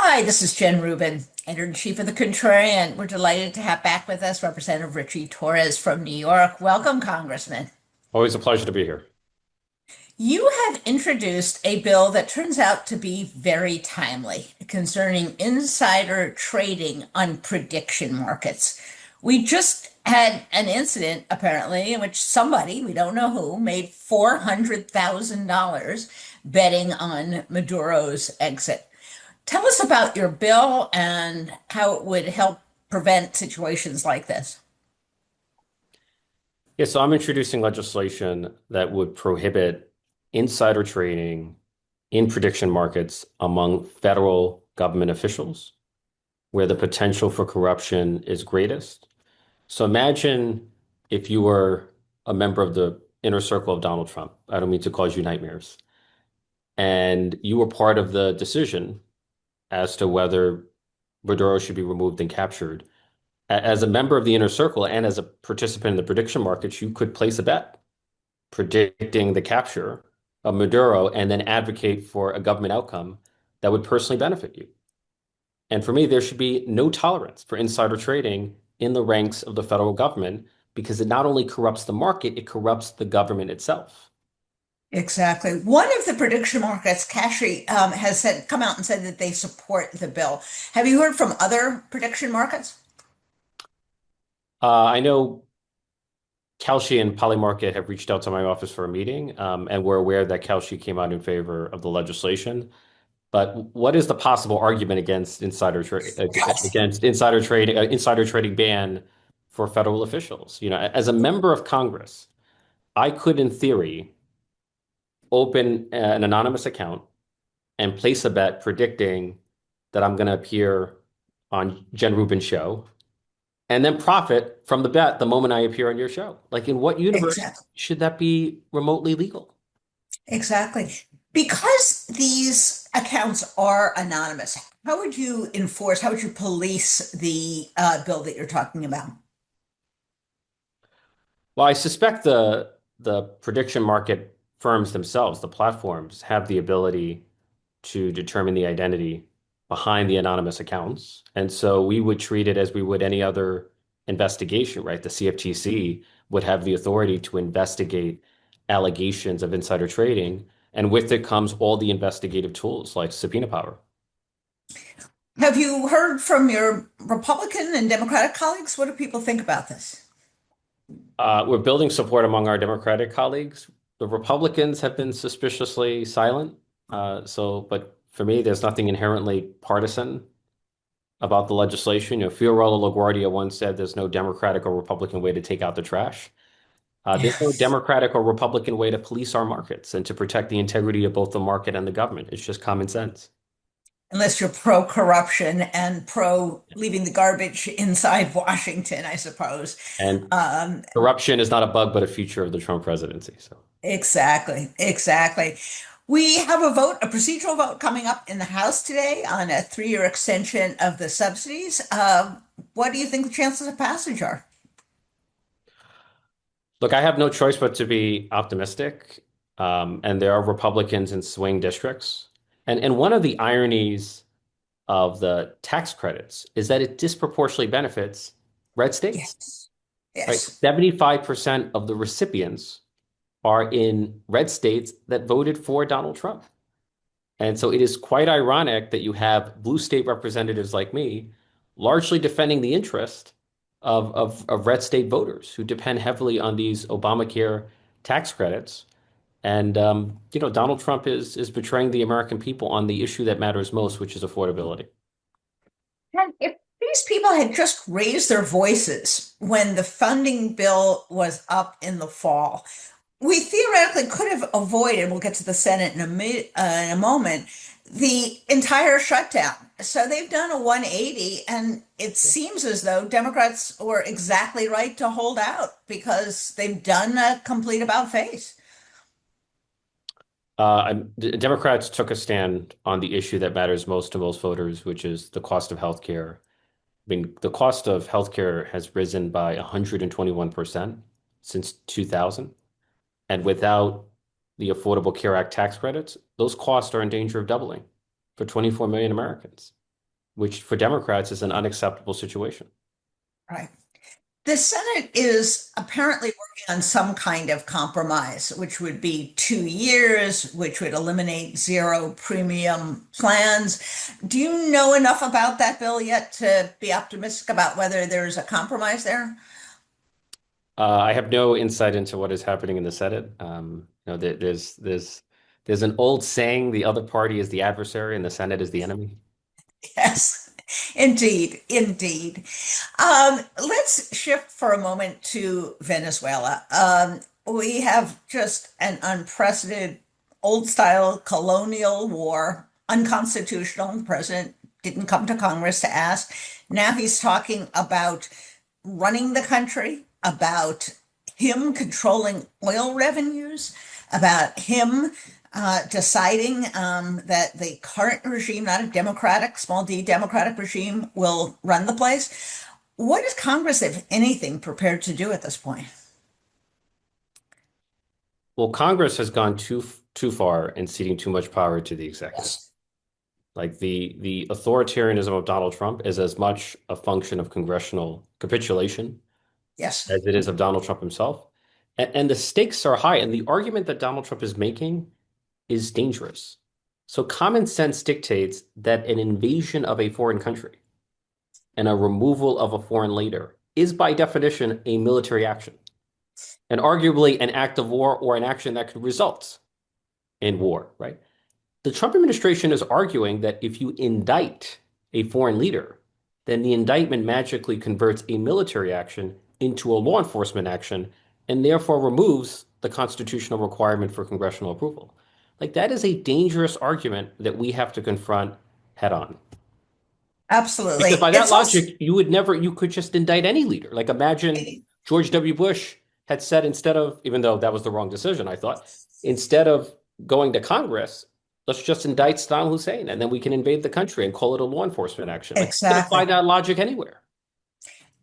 Hi, this is Jen Rubin, editor-in-chief of the Contrarian. We're delighted to have back with us Representative Richie Torres from New York. Welcome, Congressman. Always a pleasure to be here. You have introduced a bill that turns out to be very timely concerning insider trading on prediction markets. We just had an incident, apparently, in which somebody, we don't know who, made $400,000 betting on Maduro's exit. Tell us about your bill and how it would help prevent situations like this. Yeah, so I'm introducing legislation that would prohibit insider trading in prediction markets among federal government officials, where the potential for corruption is greatest. So imagine if you were a member of the inner circle of Donald Trump. I don't mean to cause you nightmares. And you were part of the decision as to whether Maduro should be removed and captured. As a member of the inner circle and as a participant in the prediction markets, you could place a bet predicting the capture of Maduro and then advocate for a government outcome that would personally benefit you. And for me, there should be no tolerance for insider trading in the ranks of the federal government because it not only corrupts the market, it corrupts the government itself. Exactly. One of the prediction markets, Cashi, has come out and said that they support the bill. Have you heard from other prediction markets? I know Kalshi and Polymarket have reached out to my office for a meeting, and we're aware that Kalshi came out in favor of the legislation. But what is the possible argument against Yes. insider trading ban for federal officials? You know, as a member of Congress, I could, in theory, open an anonymous account and place a bet predicting that I'm going to appear on Jen Rubin's show and then profit from the bet the moment I appear on your show. Like, in what universe Exactly. should that be remotely legal? Exactly. Because these accounts are anonymous, how would you police the bill that you're talking about? Well, I suspect the prediction market firms themselves, the platforms, have the ability to determine the identity behind the anonymous accounts. And so we would treat it as we would any other investigation, right? The CFTC would have the authority to investigate allegations of insider trading. And with it comes all the investigative tools like subpoena power. Have you heard from your Republican and Democratic colleagues? What do people think about this? We're building support among our Democratic colleagues. The Republicans have been suspiciously silent. But for me, there's nothing inherently partisan about the legislation. You know, Fiorello LaGuardia once said there's no Democratic or Republican way to take out the trash. There's no Yes. Democratic or Republican way to police our markets and to protect the integrity of both the market and the government. It's just common sense. Unless you're pro corruption and pro leaving the garbage inside Washington, I suppose. And Um, corruption is not a bug, but a feature of the Trump presidency. So. exactly, exactly. We have a procedural vote coming up in the House today on a 3-year extension of the subsidies. What do you think the chances of passage are? Look, I have no choice but to be optimistic. And there are Republicans in swing districts. And one of the ironies of the tax credits is that it disproportionately benefits red states, Yes. right? Yes. 75% of the recipients are in red states that voted for Donald Trump. And so it is quite ironic that you have blue state representatives like me largely defending the interest of red state voters who depend heavily on these Obamacare tax credits. And Donald Trump is betraying the American people on the issue that matters most, which is affordability. And if these people had just raised their voices when the funding bill was up in the fall, we theoretically could have avoided, we'll get to the Senate in a moment, the entire shutdown. So they've done a 180, and it seems as though Democrats were exactly right to hold out because they've done a complete about face. The Democrats took a stand on the issue that matters most to most voters, which is the cost of healthcare. I mean, the cost of healthcare has risen by 121% since 2000. And without the Affordable Care Act tax credits, those costs are in danger of doubling for 24 million Americans. which for Democrats is an unacceptable situation. Right. The Senate is apparently working on some kind of compromise, which would be 2 years, which would eliminate zero premium plans. Do you know enough about that bill yet to be optimistic about whether there's a compromise there? I have no insight into what is happening in the Senate. There's an old saying: the other party is the adversary, and the Senate is the enemy. Yes, indeed, indeed. Let's shift for a moment to Venezuela. We have just an unprecedented old style colonial war, unconstitutional. The president didn't come to Congress to ask. Now he's talking about running the country, about him controlling oil revenues, about him deciding that the current regime, not a democratic, small d democratic regime, will run the place. What is Congress, if anything, prepared to do at this point? Well, Congress has gone too far in ceding too much power to the executive. Yes, Like the authoritarianism of Donald Trump is as much a function of congressional capitulation yes, as it is of Donald Trump himself. And the stakes are high. And the argument that Donald Trump is making is dangerous. So common sense dictates that an invasion of a foreign country and a removal of a foreign leader is by definition a military action, and arguably an act of war or an action that could result in war, right? The Trump administration is arguing that if you indict a foreign leader, then the indictment magically converts a military action into a law enforcement action and therefore removes the constitutional requirement for congressional approval. Like that is a dangerous argument that we have to confront head on. Because absolutely. by that It's also logic, you could just indict any leader. Like imagine George W. Bush had said instead of, even though that was the wrong decision, I thought, instead of going to Congress, let's just indict Saddam Hussein and then we can invade the country and call it a law enforcement action. Like you can apply exactly. that logic anywhere.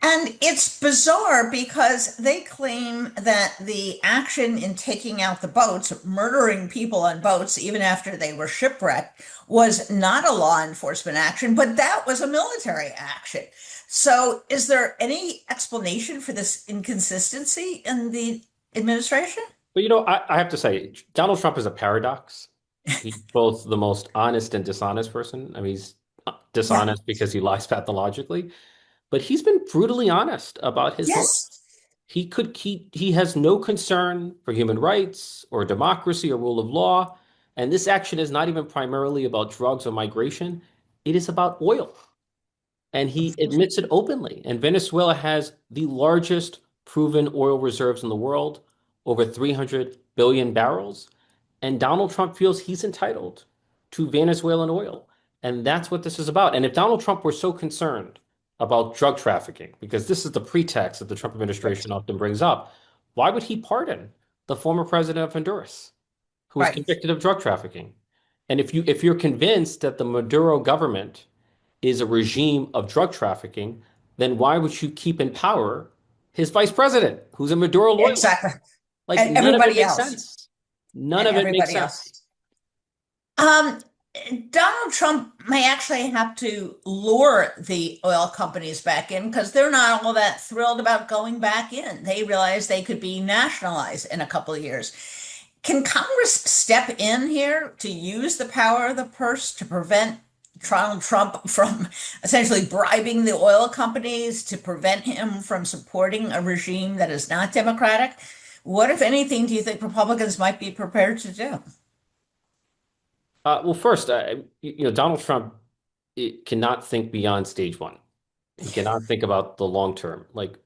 And it's bizarre because they claim that the action in taking out the boats, murdering people on boats, even after they were shipwrecked, was not a law enforcement action, but that was a military action. So, is there any explanation for this inconsistency in the administration? But I have to say, Donald Trump is a paradox. He's both the most honest and dishonest person. I mean, he's Yeah. dishonest because he lies pathologically, but he's been brutally honest about his motives. Yes. He has no concern for human rights or democracy or rule of law. And this action is not even primarily about drugs or migration. It is about oil. And he admits it openly. And Venezuela has the largest proven oil reserves in the world, over 300 billion barrels. And Donald Trump feels he's entitled to Venezuelan oil. And that's what this is about. And if Donald Trump were so concerned about drug trafficking, because this is the pretext that the Trump administration often brings up, why would he pardon the former president of Honduras, who was Right. convicted of drug trafficking? And if you're convinced that the Maduro government is a regime of drug trafficking, then why would you keep in power his vice president, who's a Maduro loyalist? Exactly. Like And none of it everybody makes else. sense. None And of it makes everybody sense. else. Um, Donald Trump may actually have to lure the oil companies back in because they're not all that thrilled about going back in. They realize they could be nationalized in a couple of years. Can Congress step in here to use the power of the purse to prevent Donald Trump from essentially bribing the oil companies, to prevent him from supporting a regime that is not democratic? What, if anything, do you think Republicans might be prepared to do? Well, first, Donald Trump cannot think beyond stage one. He cannot think about the long term. Like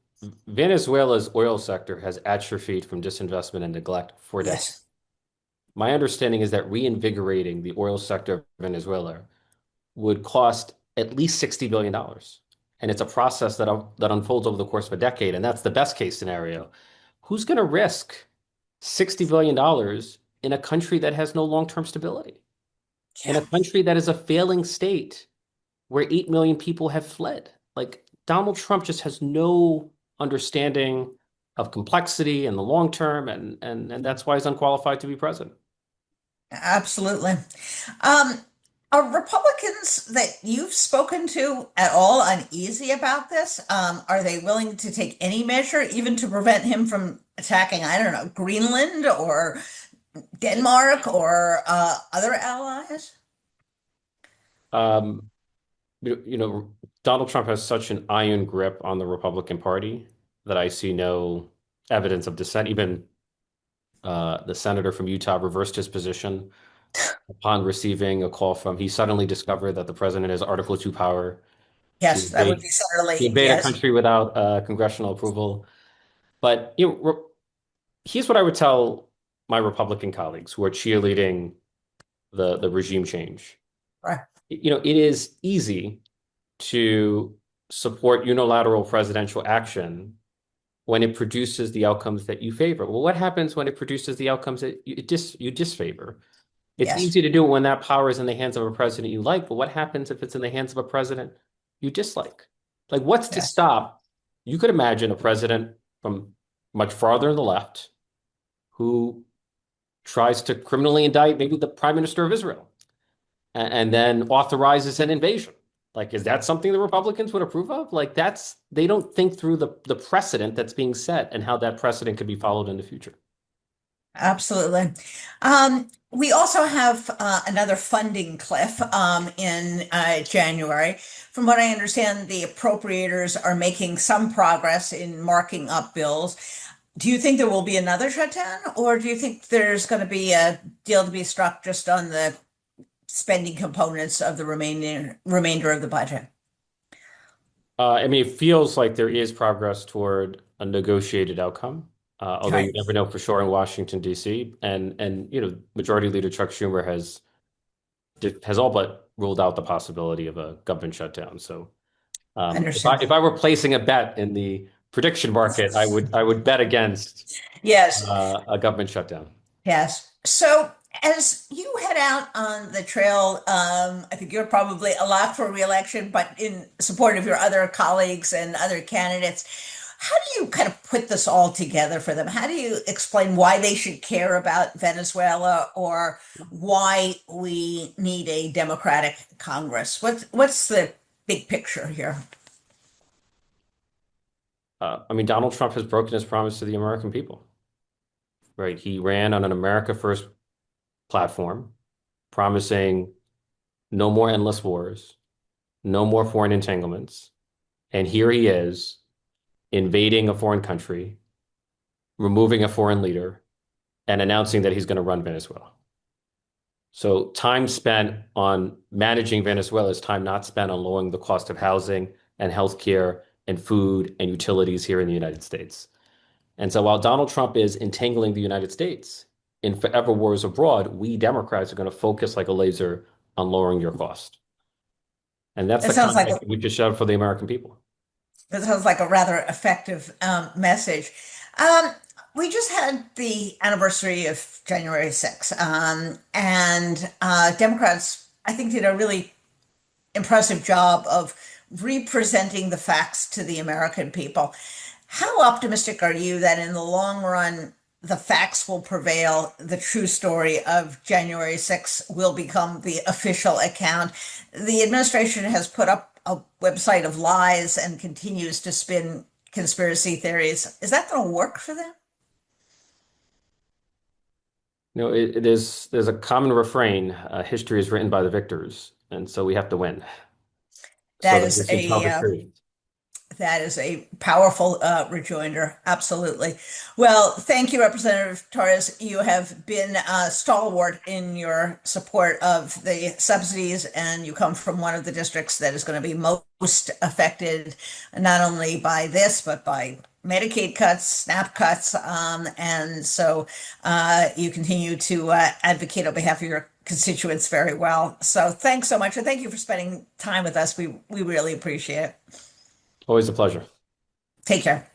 Venezuela's oil sector has atrophied from disinvestment and neglect for decades. Yes. My understanding is that reinvigorating the oil sector of Venezuela would cost at least $60 billion. And it's a process that unfolds over the course of a decade. And that's the best case scenario. Who's going to risk $60 billion in a country that has no long-term stability? In Yeah. a country that is a failing state where 8 million people have fled? Like Donald Trump just has no understanding of complexity in the long term, and that's why he's unqualified to be president. Absolutely. Um, Are Republicans that you've spoken to at all uneasy about this? Are they willing to take any measure, even to prevent him from attacking, I don't know, Greenland or Denmark or other allies? Um, you know, Donald Trump has such an iron grip on the Republican Party that I see no evidence of dissent. Even the senator from Utah reversed his position upon receiving a call from, he suddenly discovered that the president has Article 2 power to Yes, that would be Senator Leahy. invade a Yes, country without congressional approval. But here's what I would tell my Republican colleagues who are cheerleading the regime change. right. It is easy to support unilateral presidential action when it produces the outcomes that you favor. Well, what happens when it produces the outcomes that you disfavor? It's Yes, easy to do it when that power is in the hands of a president you like, but what happens if it's in the hands of a president you dislike? Like, what's to yes. stop? You could imagine a president from much farther to the left who tries to criminally indict maybe the prime minister of Israel and then authorizes an invasion. Like, is that something the Republicans would approve of? Like, they don't think through the precedent that's being set and how that precedent could be followed in the future. Absolutely. We also have another funding cliff in January. From what I understand, the appropriators are making some progress in marking up bills. Do you think there will be another shutdown, or do you think there's going to be a deal to be struck just on the spending components of the remainder of the budget? I mean, it feels like there is progress toward a negotiated outcome, although you Right. never know for sure in Washington, D.C. And Majority Leader Chuck Schumer has all but ruled out the possibility of a government shutdown. So Understood. if I were placing a bet in the prediction market, I would bet against Yes. a government shutdown. Yes. So as you head out on the trail, I think you're probably a lot for reelection, but in support of your other colleagues and other candidates, how do you kind of put this all together for them? How do you explain why they should care about Venezuela or why we need a democratic Congress? What's the big picture here? I mean, Donald Trump has broken his promise to the American people, right? He ran on an America First platform, promising no more endless wars, no more foreign entanglements. And here he is invading a foreign country, removing a foreign leader, and announcing that he's going to run Venezuela. So time spent on managing Venezuela is time not spent on lowering the cost of housing and healthcare and food and utilities here in the United States. And so while Donald Trump is entangling the United States in forever wars abroad, we Democrats are going to focus like a laser on lowering your cost. And that's It the sounds like context we just showed for the American people. That sounds like a rather effective message. Um, we just had the anniversary of January 6th, and Democrats, I think, did a really impressive job of representing the facts to the American people. How optimistic are you that in the long run, the facts will prevail, the true story of January 6th will become the official account? The administration has put up a website of lies and continues to spin conspiracy theories. Is that going to work for them? There's a common refrain, history is written by the victors, and so we have to win so That that we is can tell a the truth. That is a powerful rejoinder. Absolutely. Well, thank you, Representative Torres. You have been stalwart in your support of the subsidies, and you come from one of the districts that is going to be most affected, not only by this, but by Medicaid cuts, SNAP cuts. And so you continue to advocate on behalf of your constituents very well. So thanks so much. And thank you for spending time with us. We really appreciate it. Always a pleasure. Take care.